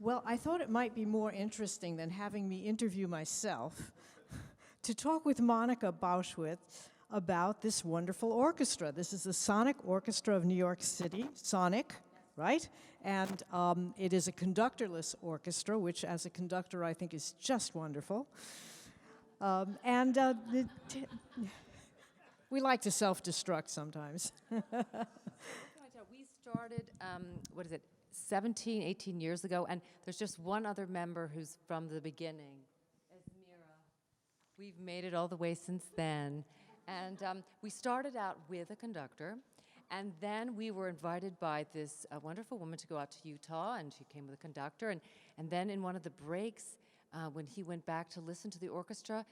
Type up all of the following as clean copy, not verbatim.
Well, I thought it might be more interesting than having me interview myself to talk with Monica Bauchwitz about this wonderful orchestra. This is the Sonic Orchestra of New York City, SONYC, right? And it is a conductorless orchestra, which as a conductor I think is just wonderful. We like to self-destruct sometimes. We started, 17, 18 years ago, and there's just one other member who's from the beginning, Esmira. We've made it all the way since then. And we started out with a conductor, and then we were invited by this wonderful woman to go out to Utah, and she came with a conductor. And then in one of the breaks, when he went back to listen to the orchestra,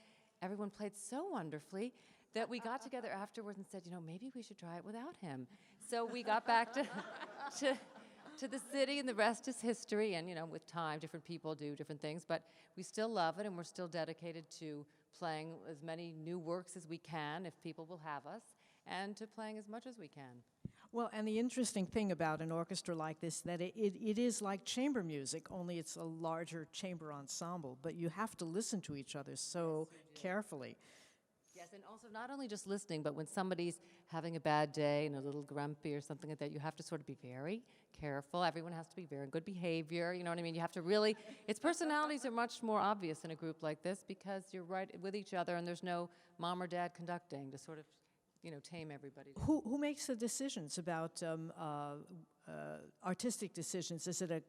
everyone played so wonderfully that we got together afterwards and said, you know, maybe we should try it without him. So we got back to the city, and the rest is history. And, you know, with time, different people do different things, but we still love it, and we're still dedicated to playing as many new works as we can, if people will have us, and to playing as much as we can. Well, and the interesting thing about an orchestra like this, that it is like chamber music, only it's a larger chamber ensemble, but you have to listen to each other so carefully. Yes, and also not only just listening, but when somebody's having a bad day and a little grumpy or something like that, you have to sort of be very careful. Everyone has to be very good behavior, you know what I mean? You have to really, its personalities are much more obvious in a group like this because you're right with each other and there's no mom or dad conducting to sort of, you know, tame everybody. Who makes the decisions about artistic decisions? Is it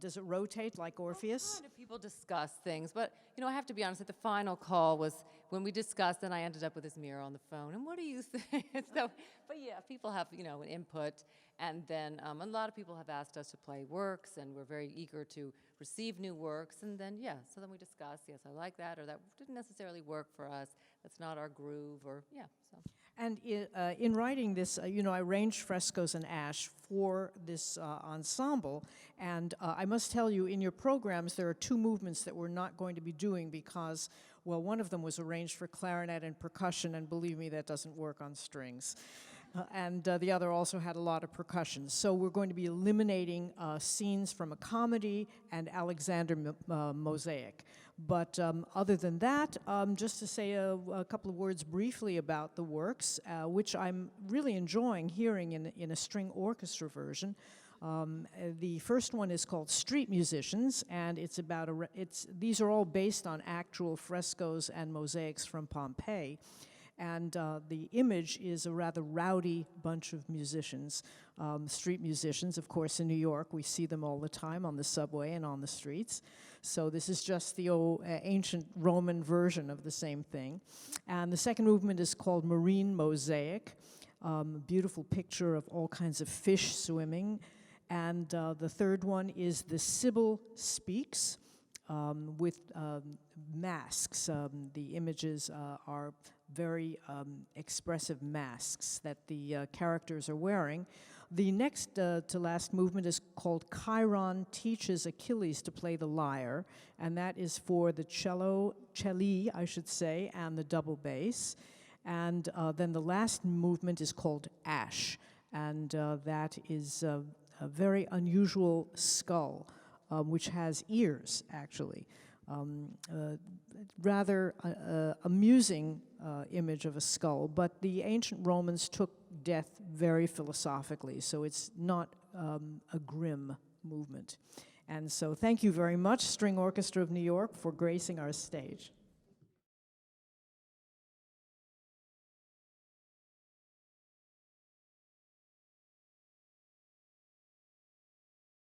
does it rotate like Orpheus? Kind of people discuss things, but you know, I have to be honest. At the final call was when we discussed, and I ended up with Esmira on the phone. And what do you think? So, but yeah, people have an input, and then a lot of people have asked us to play works, and we're very eager to receive new works. And then so then we discuss. Yes, I like that, or that didn't necessarily work for us. That's not our groove, or so. And in writing this, I arranged frescoes and ash for this ensemble, and I must tell you, in your programs, there are two movements that we're not going to be doing because, well, one of them was arranged for clarinet and percussion, and believe me, that doesn't work on strings. And the other also had a lot of percussion. So we're going to be eliminating scenes from a comedy and Alexander Mosaic. But other than that, just to say a couple of words briefly about the works, which I'm really enjoying hearing in a string orchestra version. The first one is called Street Musicians, and it's about these are all based on actual frescoes and mosaics from Pompeii. And the image is a rather rowdy bunch of musicians, street musicians, of course, in New York. We see them all the time on the subway and on the streets. So this is just the old ancient Roman version of the same thing. And the second movement is called Marine Mosaic, beautiful picture of all kinds of fish swimming. And the third one is The Sibyl Speaks, with masks. The images are very expressive masks that the characters are wearing. The next to last movement is called Chiron Teaches Achilles to Play the Lyre, and that is for the celli, I should say, and the double bass. And then the last movement is called Ash, and that is a very unusual skull, which has ears, actually. Rather amusing image of a skull, but the ancient Romans took death very philosophically, so it's not a grim movement. And so thank you very much, String Orchestra of New York, for gracing our stage.